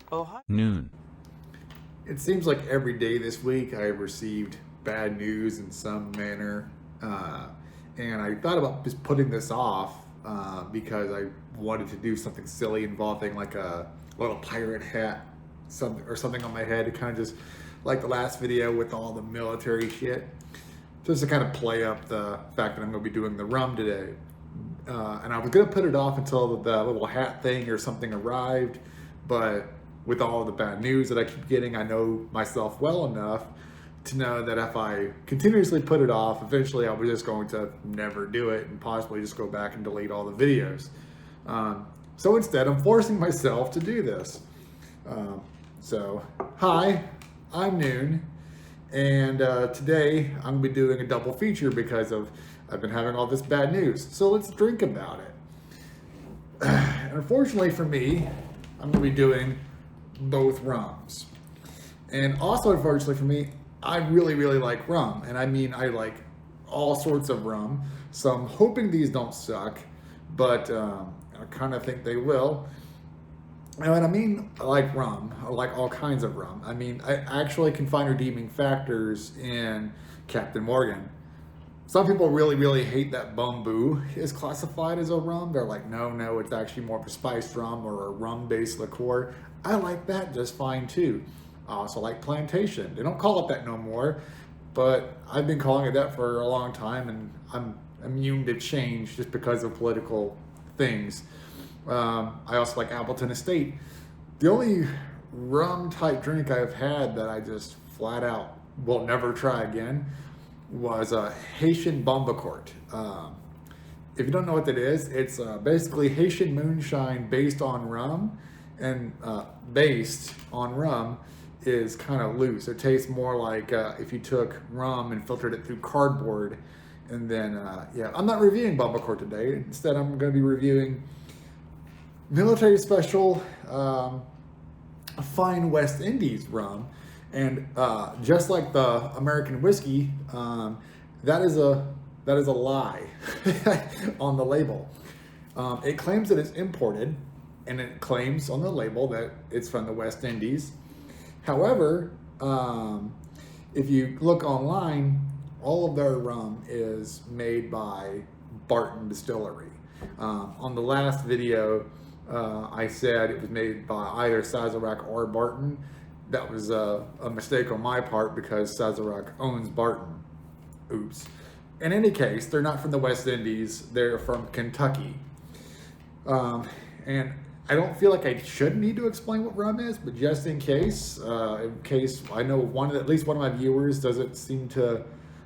Oh, hi. Noon. It seems like every day this week I have received bad news in some manner. And I thought about just putting this off because I wanted to do something silly involving like a little pirate hat or something on my head to kind of just like the last video with all the military shit. Just to kind of play up the fact that I'm going to be doing the rum today. And I was going to put it off until the little hat thing or something arrived, but with all the bad news that I keep getting, I know myself well enough to know that if I continuously put it off, eventually I'll be just going to never do it and possibly just go back and delete all the videos. So instead, I'm forcing myself to do this. Hi, I'm Noon, and today I'm going to be doing a double feature because I've been having all this bad news. So let's drink about it. And unfortunately for me, I'm going to be doing both rums. And also, unfortunately for me, I really, really like rum. And I mean, I like all sorts of rum. So I'm hoping these don't suck, but I kind of think they will. And I mean, I like rum. I like all kinds of rum. I mean, I actually can find redeeming factors in Captain Morgan. Some people really, really hate that Bumbu is classified as a rum. They're like, no, it's actually more of a spiced rum or a rum-based liqueur. I like that just fine too. I also like Plantation. They don't call it that no more, but I've been calling it that for a long time, and I'm immune to change just because of political things. I also like Appleton Estate. The only rum type drink I've had that I just flat out will never try again was a Haitian Bombacourt. If you don't know what that is, it's basically Haitian moonshine based on rum, and based on rum is kind of loose. It tastes more like if you took rum and filtered it through cardboard. And then, I'm not reviewing Bombacourt today. Instead, I'm going to be reviewing military special fine West Indies rum. And just like the American whiskey, that is a lie on the label. It claims that it's imported, and it claims on the label that it's from the West Indies. However, if you look online, all of their rum is made by Barton Distillery. On the last video, I said it was made by either Sazerac or Barton. That was a mistake on my part because Sazerac owns Barton. Oops. In any case, they're not from the West Indies. They're from Kentucky. And I don't feel like I should need to explain what rum is, but just in case I know at least one of my viewers doesn't seem to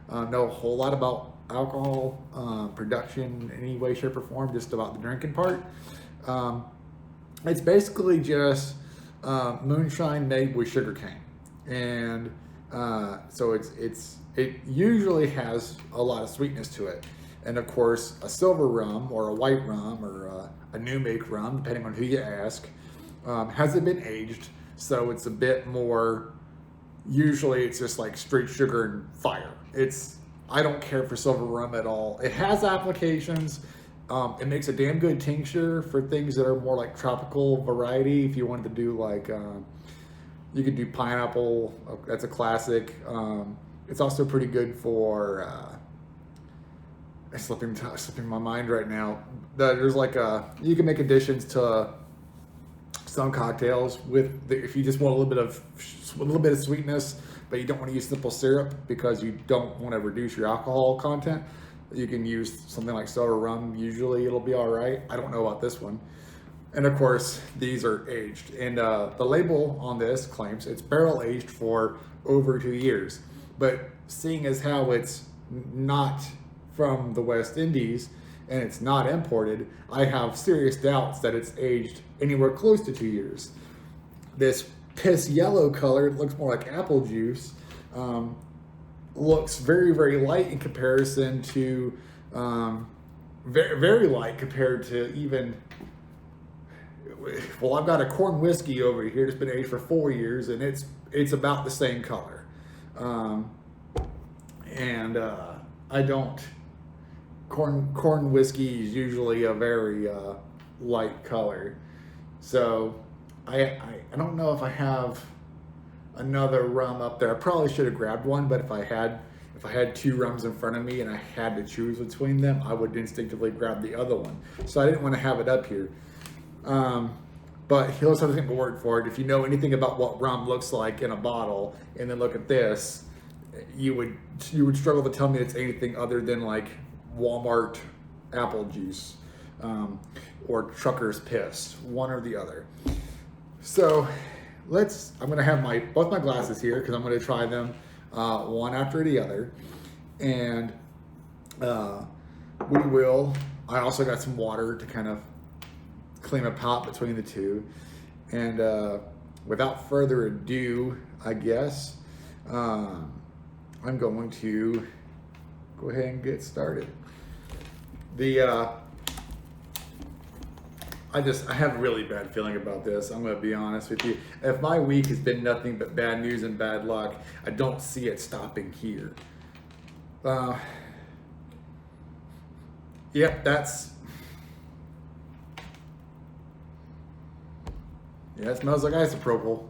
know a whole lot about alcohol production in any way, shape, or form, just about the drinking part. It's basically just moonshine made with sugarcane, and so it usually has a lot of sweetness to it. And of course, a silver rum or a white rum or a new make rum, depending on who you ask, hasn't been aged, so it's a bit more. Usually, it's just like straight sugar and fire. I don't care for silver rum at all. It has applications. It makes a damn good tincture for things that are more like tropical variety. If you wanted to do like, you could do pineapple. That's a classic. It's also pretty good for. It's slipping my mind right now. There's like you can make additions to some cocktails if you just want a little bit of sweetness, but you don't want to use simple syrup because you don't want to reduce your alcohol content. You can use something like soda rum. Usually it'll be all right. I don't know about this one. And of course, these are aged. And the label on this claims it's barrel aged for over 2 years. But seeing as how it's not from the West Indies and it's not imported, I have serious doubts that it's aged anywhere close to 2 years. This piss yellow color, it looks more like apple juice. Looks very, very light in comparison to, very, very light compared to even, well, I've got a corn whiskey over here that's been aged for 4 years, and it's about the same color. I don't, corn whiskey is usually a very light color. So I don't know if I have another rum up there. I probably should have grabbed one, but if I had two rums in front of me and I had to choose between them, I would instinctively grab the other one. So I didn't want to have it up here. But he'll have to take my word for it. If you know anything about what rum looks like in a bottle, and then look at this, you would struggle to tell me it's anything other than like Walmart apple juice, or trucker's piss, one or the other. So I'm gonna have both my glasses here because I'm gonna try them one after the other, and I also got some water to kind of clean a pot between the two, and without further ado, I guess I'm going to go ahead and get started. I have a really bad feeling about this. I'm going to be honest with you. If my week has been nothing but bad news and bad luck, I don't see it stopping here. Yep, it smells like isopropyl.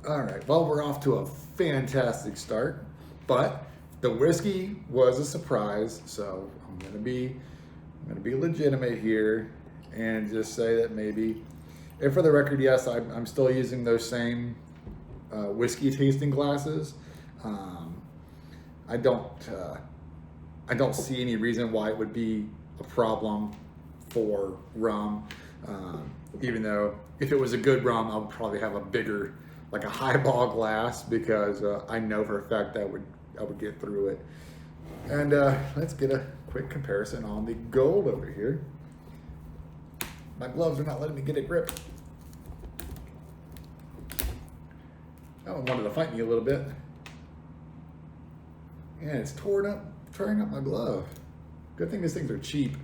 All right, well, we're off to a fantastic start, but the whiskey was a surprise, so I'm gonna be legitimate here and just say that maybe, and for the record, yes, I'm still using those same whiskey tasting glasses. I don't see any reason why it would be a problem for rum. Even though if it was a good rum, I would probably have a bigger, like a highball glass, because I know for a fact that I would get through it. And let's get a quick comparison on the gold over here. My gloves are not letting me get a grip. That one wanted to fight me a little bit. And it's tearing up my glove. Good thing these things are cheap.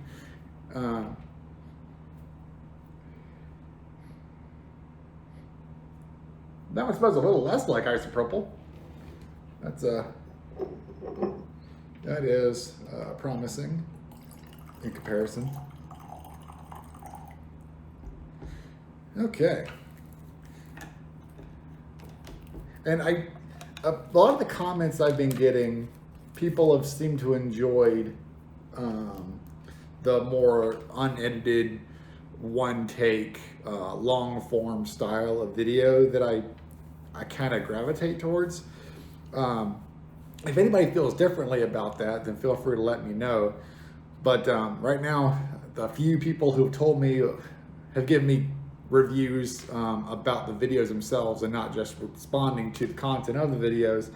That one smells a little less like isopropyl. That is promising in comparison. Okay. And a lot of the comments I've been getting, people have seemed to enjoyed the more unedited, one take, long form style of video that I kind of gravitate towards. If anybody feels differently about that, then feel free to let me know. But right now, the few people who've told me, have given me reviews about the videos themselves and not just responding to the content of the videos,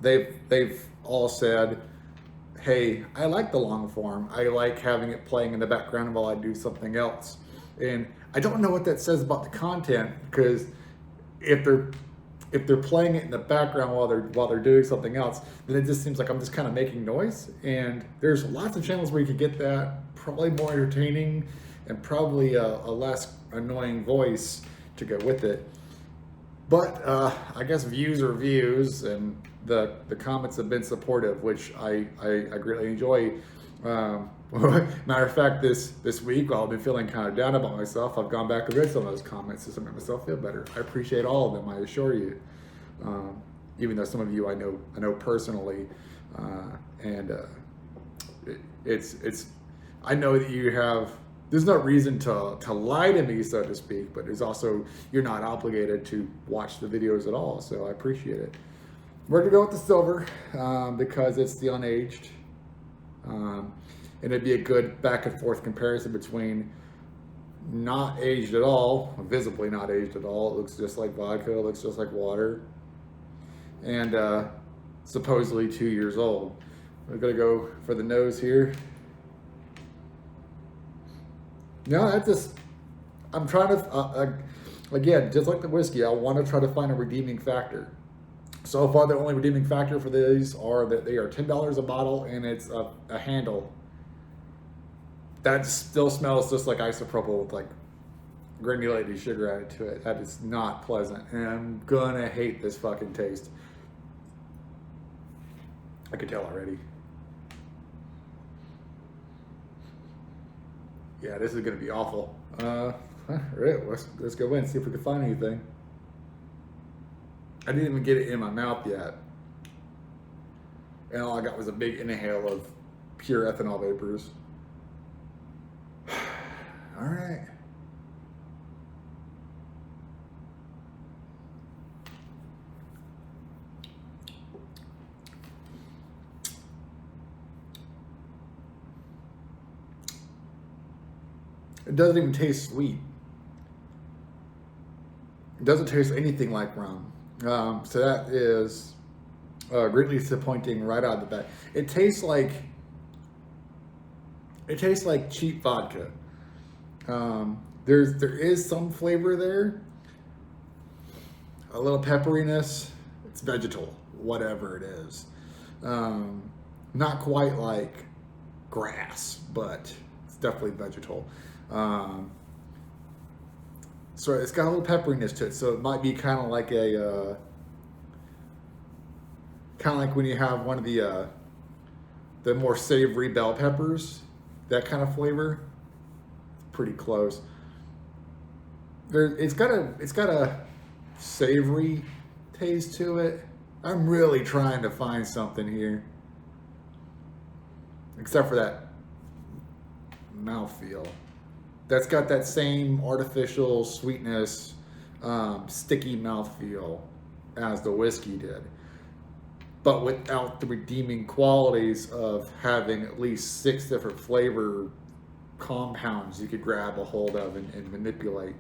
they've all said, hey, I like the long form. I like having it playing in the background while I do something else. And I don't know what that says about the content, because if they're playing it in the background while they're doing something else, then it just seems like I'm just kind of making noise. And there's lots of channels where you could get that, probably more entertaining and probably a less annoying voice to go with it. But I guess views are views, and the comments have been supportive, which I greatly enjoy. Matter of fact, this week, while I've been feeling kind of down about myself, I've gone back and read some of those comments just to make myself feel better. I appreciate all of them, I assure you. Even though some of you I know personally, and I know that you have. There's no reason to lie to me, so to speak, but there's also, you're not obligated to watch the videos at all, so I appreciate it. We're gonna go with the silver because it's the unaged. And it'd be a good back and forth comparison between not aged at all, visibly not aged at all. It looks just like vodka, it looks just like water, and supposedly 2 years old. We're gonna go for the nose here. No, I'm trying to, again, just like the whiskey, I want to try to find a redeeming factor. So far, the only redeeming factor for these are that they are $10 a bottle, and it's a handle. That still smells just like isopropyl with like granulated sugar added to it. That is not pleasant, and I'm gonna hate this fucking taste. I can tell already. Yeah, this is gonna be awful. All right, let's go in and see if we can find anything. I didn't even get it in my mouth yet, and all I got was a big inhale of pure ethanol vapors. All right. It doesn't even taste sweet. It doesn't taste anything like rum. So that is greatly disappointing right out of the bat. It tastes like cheap vodka. There is some flavor there, a little pepperiness. It's vegetal, whatever it is. Not quite like grass, but it's definitely vegetal. So it's got a little pepperiness to it. So it might be kind of like when you have one of the more savory bell peppers, that kind of flavor. Pretty close. It's got a savory taste to it. I'm really trying to find something here, except for that mouthfeel. That's got that same artificial sweetness, sticky mouthfeel as the whiskey did, but without the redeeming qualities of having at least 6 different flavor compounds you could grab a hold of and manipulate.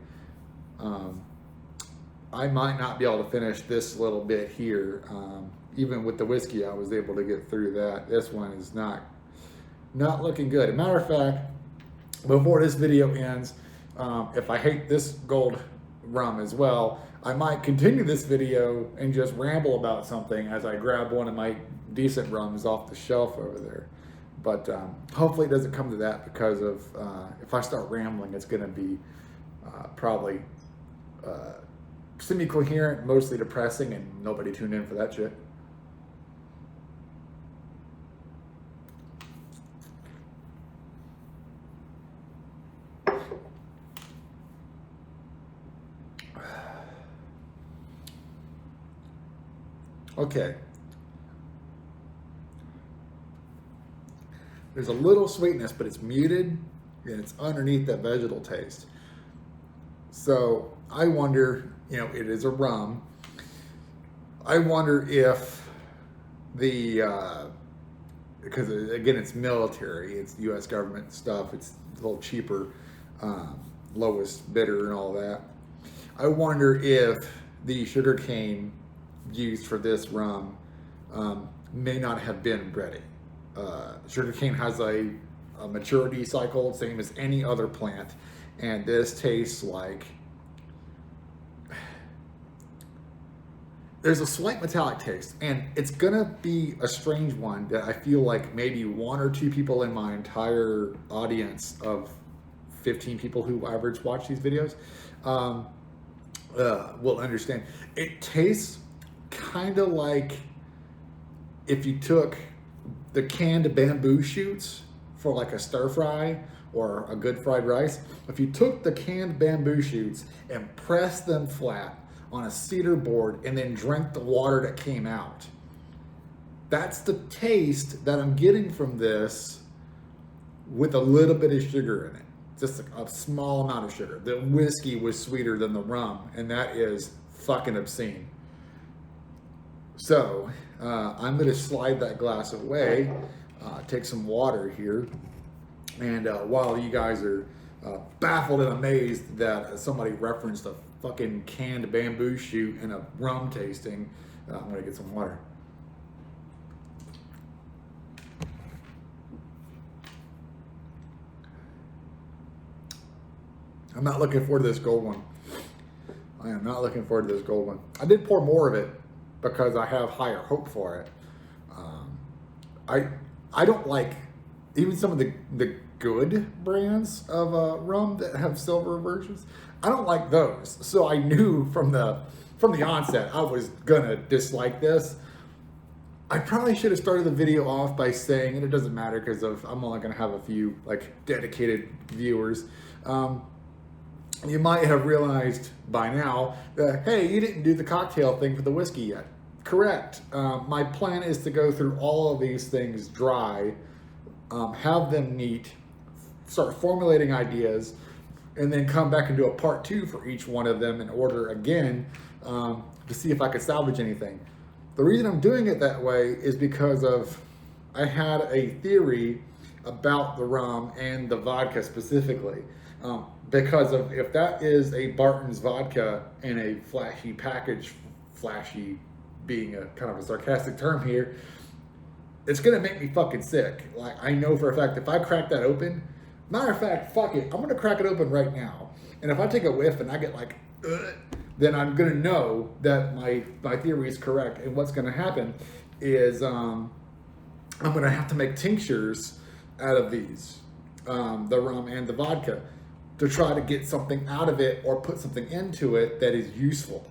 I might not be able to finish this little bit here. Even with the whiskey, I was able to get through that. This one is not looking good. As a matter of fact, before this video ends, if I hate this gold rum as well, I might continue this video and just ramble about something as I grab one of my decent rums off the shelf over there. But hopefully it doesn't come to that, because of if I start rambling, it's going to be probably semi-coherent, mostly depressing, and nobody tuned in for that shit. Okay. There's a little sweetness, but it's muted, and it's underneath that vegetal taste. So I wonder, it is a rum. I wonder if because again, it's military, it's U.S. government stuff, it's a little cheaper, lowest bidder and all that. I wonder if the sugarcane used for this rum may not have been ready. Sugarcane has a maturity cycle, same as any other plant, and this tastes like there's a slight metallic taste, and it's gonna be a strange one that I feel like maybe 1 or 2 people in my entire audience of 15 people who average watch these videos will understand. It tastes kind of like if you took the canned bamboo shoots for like a stir fry or a good fried rice. If you took the canned bamboo shoots and pressed them flat on a cedar board and then drank the water that came out, that's the taste that I'm getting from this, with a little bit of sugar in it. Just a small amount of sugar. The whiskey was sweeter than the rum, and that is fucking obscene. So I'm going to slide that glass away, take some water here, and while you guys are baffled and amazed that somebody referenced a fucking canned bamboo shoot in a rum tasting, I'm going to get some water. I'm not looking forward to this gold one. I am not looking forward to this gold one. I did pour more of it because I have higher hope for it. I don't like even some of the good brands of rum that have silver versions. I don't like those. So I knew from the onset I was gonna dislike this. I probably should have started the video off by saying, and it doesn't matter because I'm only going to have a few like dedicated viewers. You might have realized by now that, hey, you didn't do the cocktail thing for the whiskey yet. Correct. My plan is to go through all of these things dry, have them neat, start formulating ideas, and then come back and do a part 2 for each one of them in order again to see if I could salvage anything. The reason I'm doing it that way is because I had a theory about the rum and the vodka specifically. Because of if that is a Barton's vodka in a flashy package, flashy being a kind of a sarcastic term here, it's gonna make me fucking sick. Like, I know for a fact if I crack that open, matter of fact, fuck it, I'm gonna crack it open right now. And if I take a whiff and I get like, then I'm gonna know that my theory is correct. And what's gonna happen is I'm gonna have to make tinctures out of these, the rum and the vodka, to try to get something out of it or put something into it that is useful.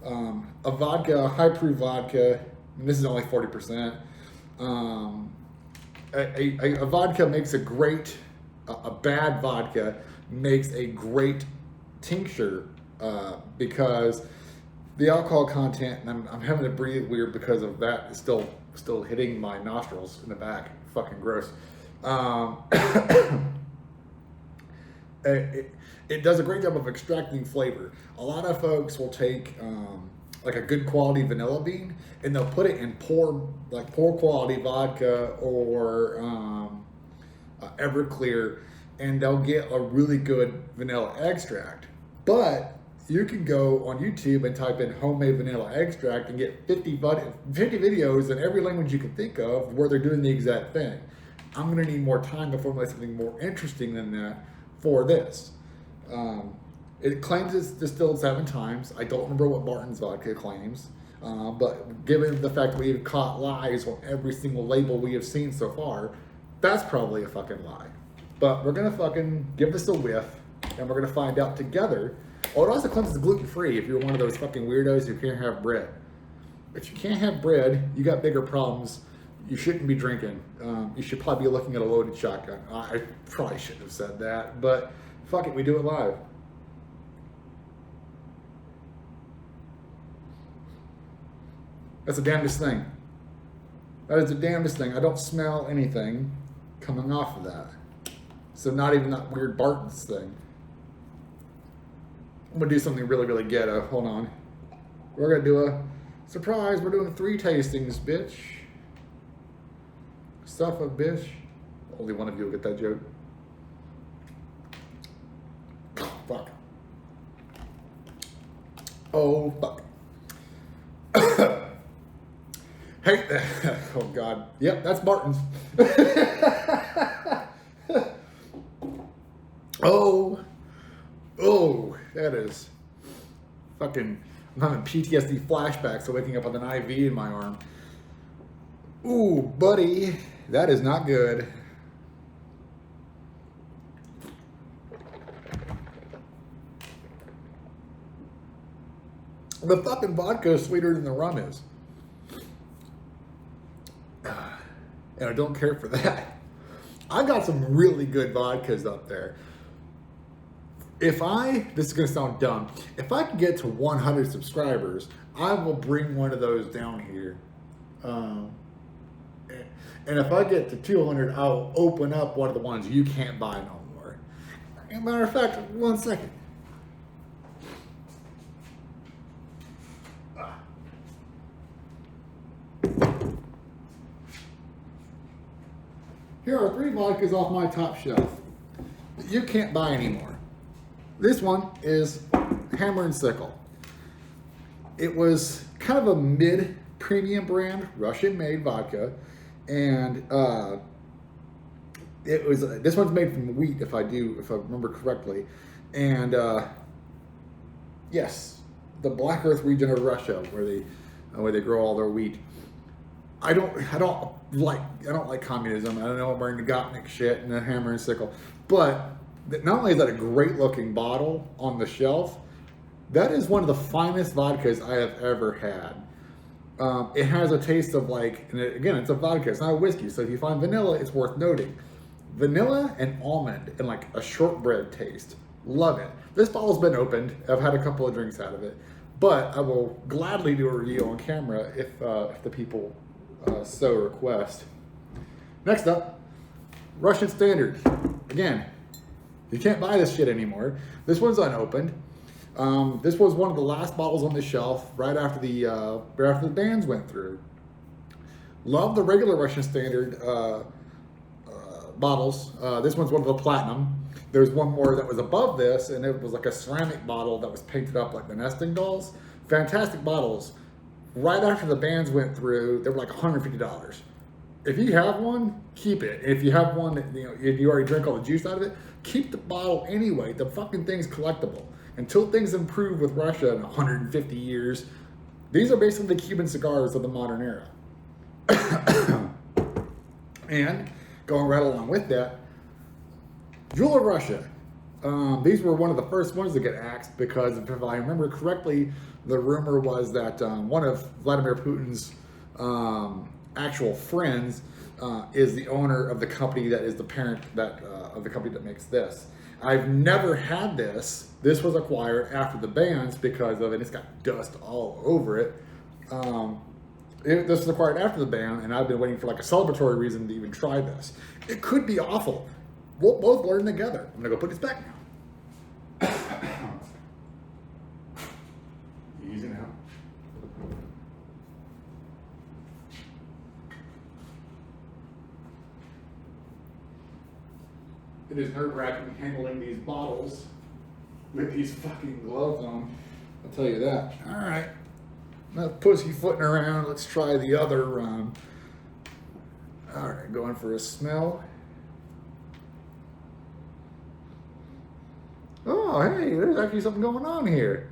A vodka, a high proof vodka, and this is only 40%. A vodka makes a great, a bad vodka makes a great tincture because the alcohol content, and I'm having to breathe weird because of that, is still hitting my nostrils in the back. Fucking gross. It does a great job of extracting flavor. A lot of folks will take like a good quality vanilla bean and they'll put it in poor quality vodka or Everclear, and they'll get a really good vanilla extract. But you can go on YouTube and type in homemade vanilla extract and get 50 videos in every language you can think of where they're doing the exact thing. I'm gonna need more time to formulate something more interesting than that for this. It claims it's distilled 7 times. I don't remember what Barton's vodka claims, but given the fact that we've caught lies on every single label we have seen so far, that's probably a fucking lie. But we're gonna fucking give this a whiff, and we're gonna find out together. Oh, it also claims it's gluten-free if you're one of those fucking weirdos who can't have bread. If you can't have bread, you got bigger problems. You shouldn't be drinking. You should probably be looking at a loaded shotgun. I probably shouldn't have said that, but fuck it, we do it live. That's the damnedest thing. That is the damnedest thing. I don't smell anything coming off of that. So not even that weird Barton's thing. I'm gonna do something really, really ghetto. Hold on. We're gonna do a surprise. We're doing 3 tastings, bitch. Stuff up, bitch. Only one of you will get that joke. Fuck. Oh, fuck. Hey, oh God. Yep, that's Barton's. Oh, that is fucking, I'm having PTSD flashbacks of waking up with an IV in my arm. Ooh, buddy, that is not good. The fucking vodka is sweeter than the rum is. And I don't care for that. I got some really good vodkas up there. This is gonna sound dumb, if I can get to 100 subscribers, I will bring one of those down here. And if I get to 200, I'll open up one of the ones you can't buy no more. As a matter of fact, 1 second. Here are 3 vodkas off my top shelf that you can't buy anymore. This one is Hammer and Sickle. It was kind of a mid-premium brand, Russian-made vodka, and this one's made from wheat, if I remember correctly, and yes, the Black Earth region of Russia, where they grow all their wheat. I don't like communism. I don't know about Gopnik shit and the Hammer and Sickle, but not only is that a great looking bottle on the shelf, that is one of the finest vodkas I have ever had. It has a taste of like, and again, it's a vodka, it's not a whiskey. So if you find vanilla, it's worth noting. Vanilla and almond and like a shortbread taste. Love it. This bottle's been opened. I've had a couple of drinks out of it, but I will gladly do a review on camera if the people so request. Next up, Russian Standard. Again, you can't buy this shit anymore. This one's unopened. This was one of the last bottles on the shelf right after the bans went through. Love the regular Russian Standard bottles. This one's one of the platinum. There's one more that was above this, and it was like a ceramic bottle that was painted up like the nesting dolls. Fantastic bottles. Right after the bans went through, they were like $150. If you have one, keep it. If you have one that you already drink all the juice out of it, keep the bottle anyway. The fucking thing's collectible. Until things improve with Russia in 150 years, these are basically the Cuban cigars of the modern era. And going right along with that, Jewel of Russia. These were one of the first ones to get axed because, if I remember correctly, the rumor was that one of Vladimir Putin's actual friends is the owner of the company that is the parent of the company that makes this. I've never had this. This was acquired after the bans because of it. It's got dust all over it. This was acquired after the ban, and I've been waiting for like a celebratory reason to even try this. It could be awful. We'll both learn together. I'm gonna go put this back now. Easy now. It is nerve-wracking handling these bottles with these fucking gloves on. I'll tell you that. All right. Enough pussyfooting around. Let's try the other rum. All right, going for a smell. Oh, hey, there's actually something going on here.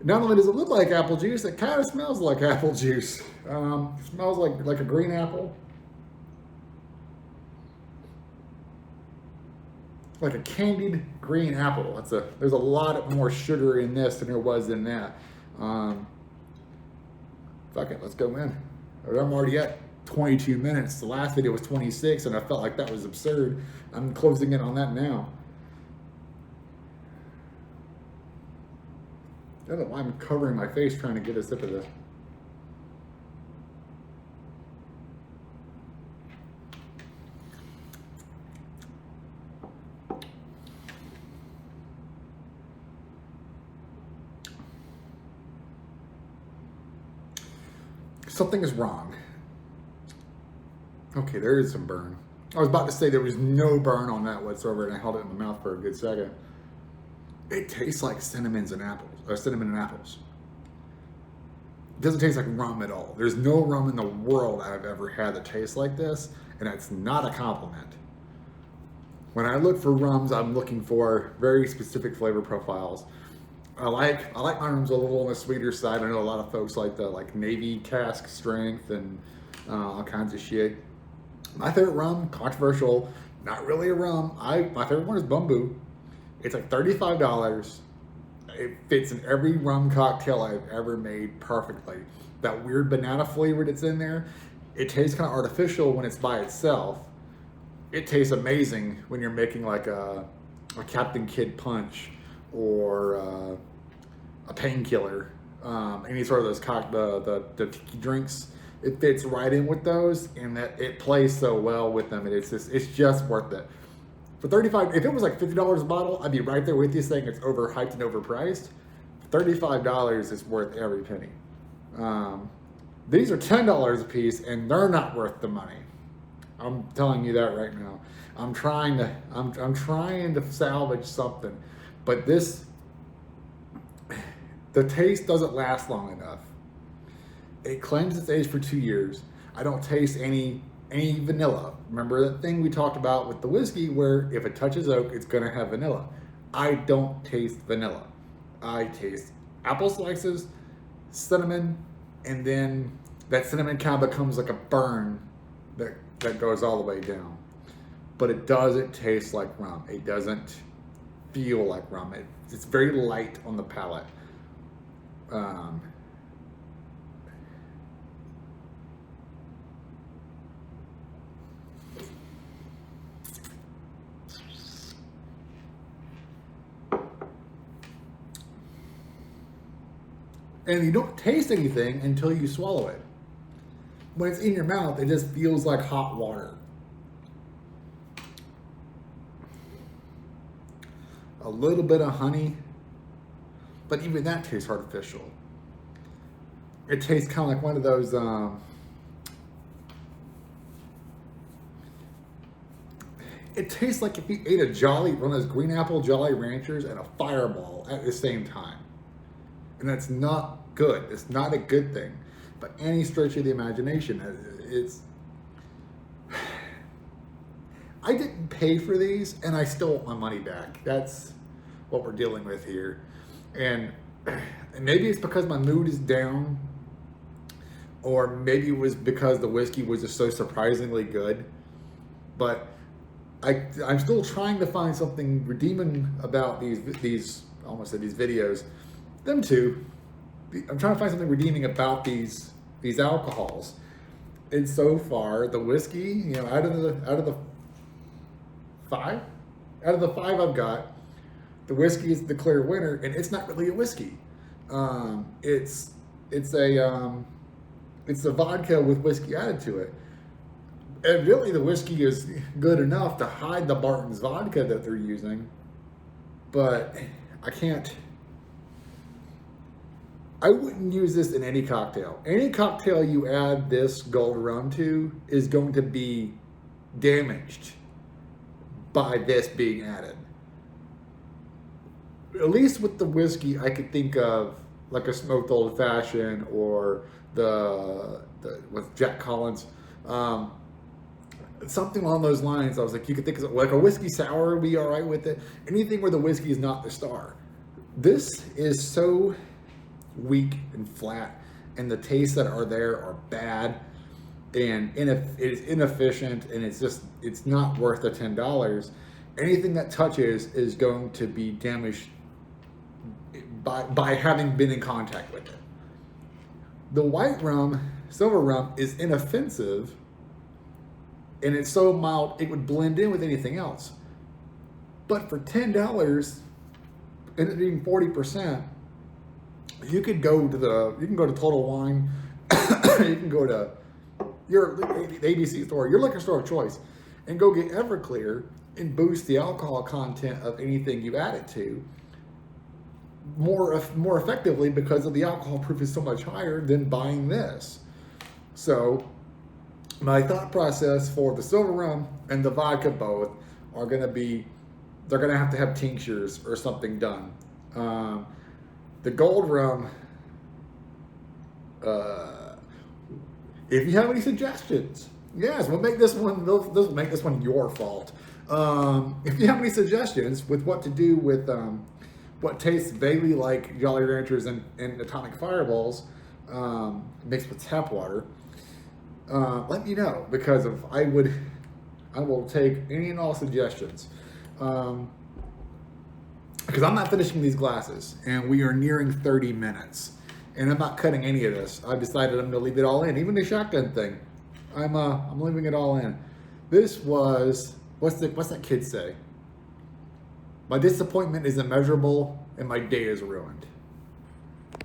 Not only does it look like apple juice, it kind of smells like apple juice. It smells like a green apple. Like a candied green apple. There's a lot more sugar in this than there was in that. Fuck it, let's go in. I'm already at 22 minutes. The last video was 26, and I felt like that was absurd. I'm closing in on that now. I don't know why I'm covering my face trying to get a sip of this. Something is wrong. Okay, there is some burn. I was about to say there was no burn on that whatsoever, and I held it in the mouth for a good second. It tastes like cinnamon and apples. It doesn't taste like rum at all. There's no rum in the world I've ever had that tastes like this, and that's not a compliment. When I look for rums, I'm looking for very specific flavor profiles. I like my rums a little on the sweeter side. I know a lot of folks like the Navy cask strength and all kinds of shit. My favorite rum, controversial, not really a rum. My favorite one is Bumbu. It's like $35. It fits in every rum cocktail I've ever made perfectly. That weird banana flavor that's in there, it tastes kind of artificial when it's by itself. It tastes amazing when you're making like a Captain Kidd punch or a painkiller, any sort of those the tiki drinks. It fits right in with those, and that it plays so well with them. And it's just worth it. For $35, if it was like $50 a bottle, I'd be right there with you saying it's overhyped and overpriced. $35 is worth every penny. These are $10 a piece, and they're not worth the money. I'm telling you that right now. I'm trying to salvage something, but the taste doesn't last long enough. It claims it's aged for 2 years. I don't taste any vanilla. Remember that thing we talked about with the whiskey where if it touches oak, it's gonna have vanilla. I don't taste vanilla. I taste apple slices, cinnamon, and then that cinnamon kind of becomes like a burn that goes all the way down. But it doesn't taste like rum. It doesn't feel like rum. It's very light on the palate. And you don't taste anything until you swallow it. When it's in your mouth, it just feels like hot water. A little bit of honey, but even that tastes artificial. It tastes kind of like one of those, it tastes like if you ate one of those green apple Jolly Ranchers and a Fireball at the same time. And that's not good. It's not a good thing. By any stretch of the imagination, I didn't pay for these, and I still want my money back. That's what we're dealing with here. And maybe it's because my mood is down, or maybe it was because the whiskey was just so surprisingly good. But I'm still trying to find something redeeming about these I almost said these videos. Them two. I'm trying to find something redeeming about these alcohols. And so far, the whiskey, out of the five I've got, the whiskey is the clear winner, and it's not really a whiskey. It's a vodka with whiskey added to it. And really, the whiskey is good enough to hide the Barton's vodka that they're using, but I wouldn't use this in any cocktail. Any cocktail you add this gold rum to is going to be damaged by this being added. At least with the whiskey, I could think of like a smoked old fashioned, or with Jack Collins, something along those lines. I was like, you could think of like a whiskey sour would be all right with it. Anything where the whiskey is not the star. This is so weak and flat, and the tastes that are there are bad, and it's inefficient, and it's not worth the $10. Anything that touches is going to be damaged by having been in contact with it. The white rum, silver rum, is inoffensive, and it's so mild it would blend in with anything else. But for $10 and it being 40%, you can go to Total Wine, you can go to the ABC store, your liquor store of choice, and go get Everclear and boost the alcohol content of anything you add it to more effectively, because of the alcohol proof is so much higher than buying this. So my thought process for the silver rum and the vodka both are going to be, they're going to have tinctures or something done. The gold rum, if you have any suggestions, yes, we'll make this one your fault. If you have any suggestions with what to do with what tastes vaguely like Jolly Ranchers and Atomic Fireballs mixed with tap water, let me know, because I will take any and all suggestions. Because I'm not finishing these glasses, and we are nearing 30 minutes, and I'm not cutting any of this. I've decided I'm going to leave it all in, even the shotgun thing. I'm leaving it all in. This was, what's that kid say? My disappointment is immeasurable, and my day is ruined.